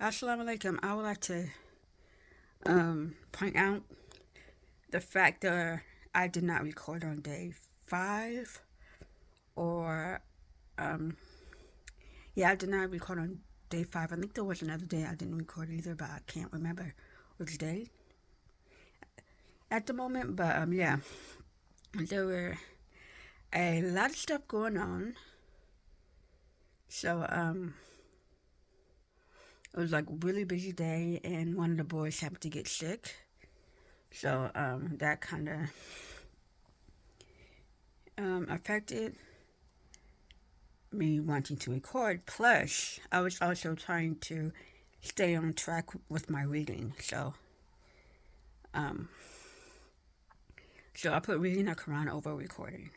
Assalamu alaikum. I would like to point out the fact that I did not record on day 5, or um, yeah, I did not record on day 5. I think there was another day I didn't record either, but I can't remember which day at the moment. But yeah, there were a lot of stuff going on, so it was like a really busy day, and one of the boys happened to get sick, so that kind of affected me wanting to record. Plus, I was also trying to stay on track with my reading. Um, so I put reading a Quran over recording,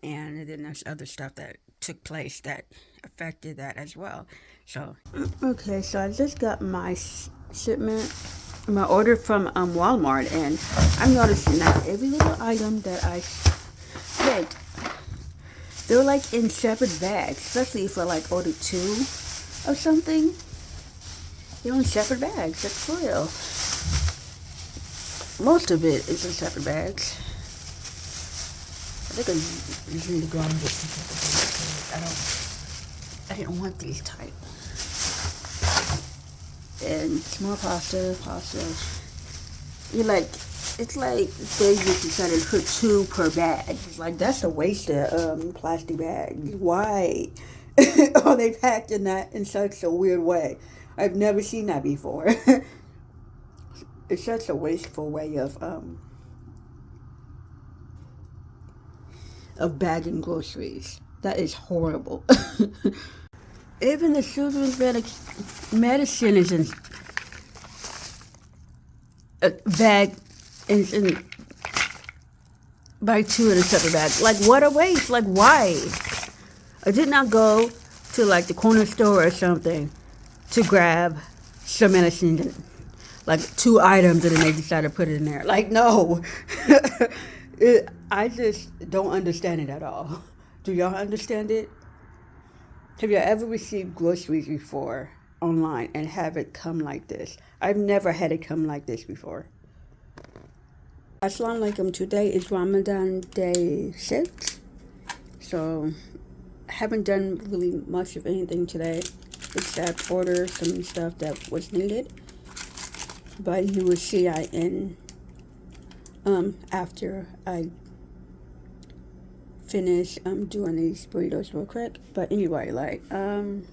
and then there's other stuff that took place that affected that as well. So okay, so I just got my shipment, my order from Walmart, and I'm noticing that every little item that I picked, they're like in separate bags, especially if I like order two of something. They're in separate bags. That's for real. Most of it is in separate bags. I think I just need to go and get some separate bags. I didn't want these type. And it's more pasta. You like, it's like they just decided to put two per bag. It's like that's a waste of plastic bags. Why are they packed in that in such a weird way? I've never seen that before. It's such a wasteful way of bagging groceries. That is horrible. Even the children's medicine is in a bag, in by two in a separate bag. Like, what a waste! Like, why? I did not go to like the corner store or something to grab some medicine, like two items, and then they decided to put it in there. Like, no. I just don't understand it at all. Do y'all understand it? Have you ever received groceries before online and have it come like this? I've never had it come like this before. Assalamu alaikum. Today is Ramadan day 6. So I haven't done really much of anything today except order some stuff that was needed. But you will see I end after I finish doing these burritos real quick. But anyway, like trying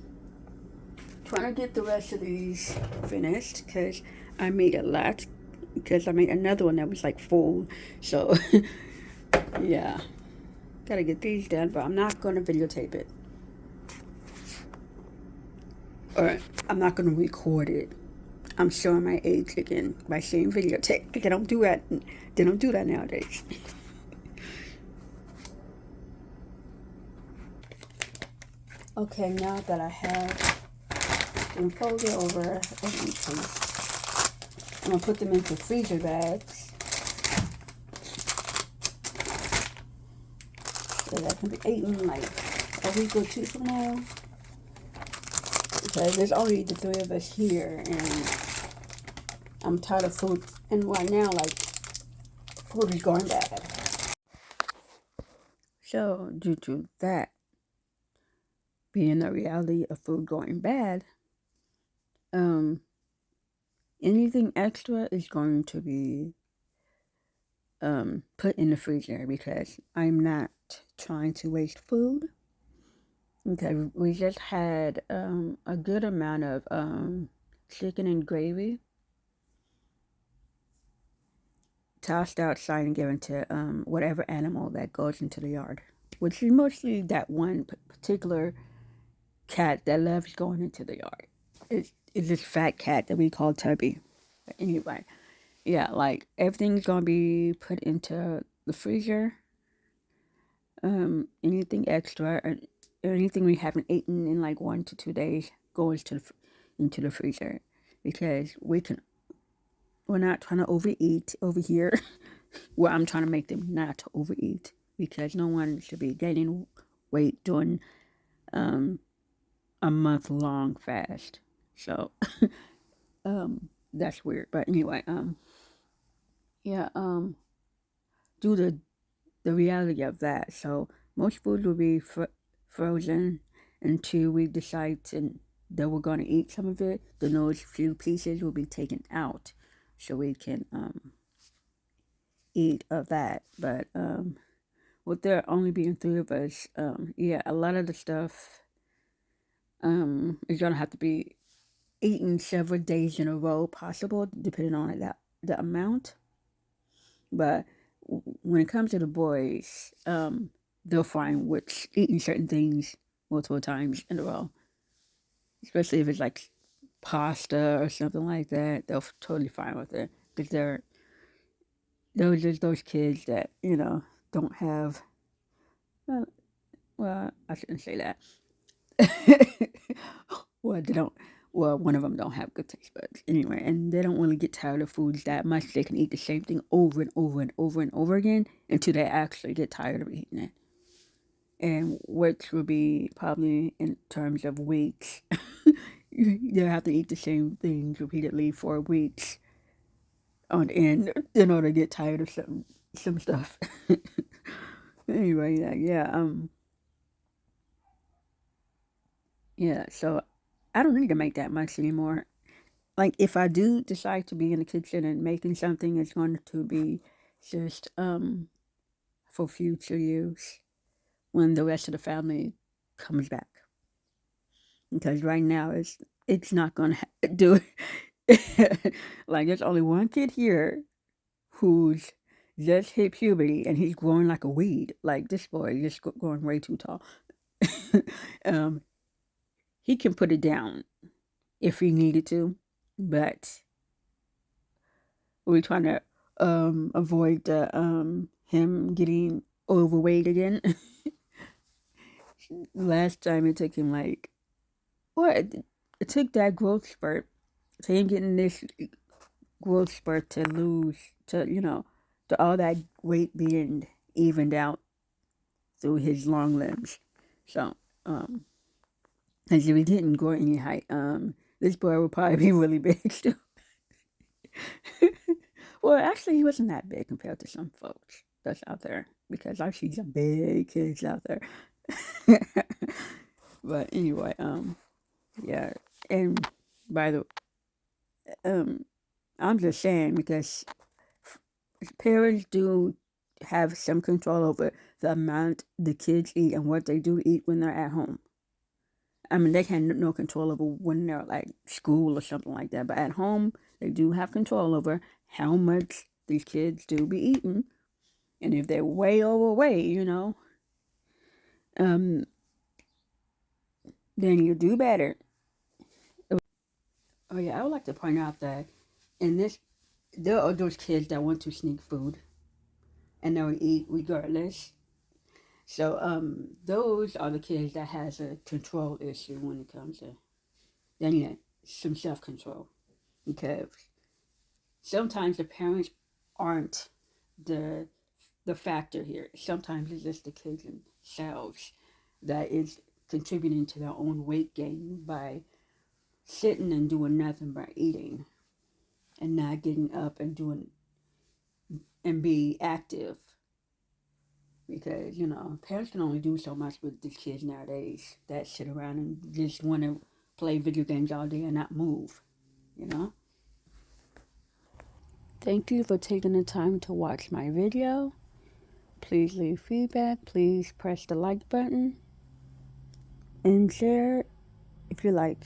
to get the rest of these finished because I made a lot, because I made another one that was like full. So yeah, gotta get these done, but I'm not gonna videotape it, or I'm not gonna record it. I'm showing my age again by saying videotape. They don't do that. They don't do that nowadays. Okay, now that I have them folded over, I'm gonna put them into freezer bags so that can be eaten like a week or two from now. Because there's only the three of us here, and I'm tired of food. And right now, like, food is going bad. So, due to that being the reality of food going bad, um, anything extra is going to be put in the freezer, because I'm not trying to waste food. Okay, we just had a good amount of chicken and gravy tossed outside and given to whatever animal that goes into the yard, which is mostly that one particular cat that loves going into the yard. It's this fat cat that we call Tubby. But anyway, yeah, like everything's gonna be put into the freezer. Anything extra or anything we haven't eaten in like 1 to 2 days goes into the freezer, because we're not trying to overeat over here. Where I'm trying to make them not to overeat, because no one should be gaining weight during a month long fast. So that's weird. But anyway, yeah, due to the reality of that, so most food will be frozen until we decide that we're going to eat some of it. Then those few pieces will be taken out so we can eat of that. But with there only being three of us, yeah, a lot of the stuff is gonna have to be eaten several days in a row, possible, depending on the amount. But when it comes to the boys, they're fine with eating certain things multiple times in a row, especially if it's like pasta or something like that. They're totally fine with it because they're just those kids that don't have. Uh, well, I shouldn't say that. Well, they don't. Well, one of them don't have good taste buds anyway, and they don't really get tired of foods that much. They can eat the same thing over and over and over and over again until they actually get tired of eating it. And which will be probably in terms of weeks. They'll have to eat the same things repeatedly for weeks on end in order to get tired of some stuff. Anyway, yeah. So I don't need to make that much anymore. Like if I do decide to be in the kitchen and making something, it's going to be just for future use when the rest of the family comes back. Because right now it's not going to do it. Like there's only one kid here who's just hit puberty and he's growing like a weed. Like this boy is just growing way too tall. um, he can put it down if he needed to, but we're trying to avoid him getting overweight again. Last time it took him like what? It took that growth spurt to him getting this growth spurt to lose to all that weight being evened out through his long limbs. So, as if he didn't grow any height, this boy would probably be really big still. Well, actually, he wasn't that big compared to some folks that's out there because I see some big kids out there. But anyway, yeah, and by the I'm just saying because parents do have some control over the amount the kids eat and what they do eat when they're at home. I mean, they have no control over when they're like school or something like that, but at home, they do have control over how much these kids do be eating. And if they're way overweight, um, then you do better. Oh yeah, I would like to point out that in this, there are those kids that want to sneak food and they'll eat regardless. So those are the kids that has a control issue when it comes to they need some self control because sometimes the parents aren't the the factor here. Sometimes it's just the kids themselves that is contributing to their own weight gain by sitting and doing nothing but eating and not getting up and doing and be active because parents can only do so much with these kids nowadays that sit around and just want to play video games all day and not move you know Thank you for taking the time to watch my video. Please leave feedback, please press the like button and share if you like.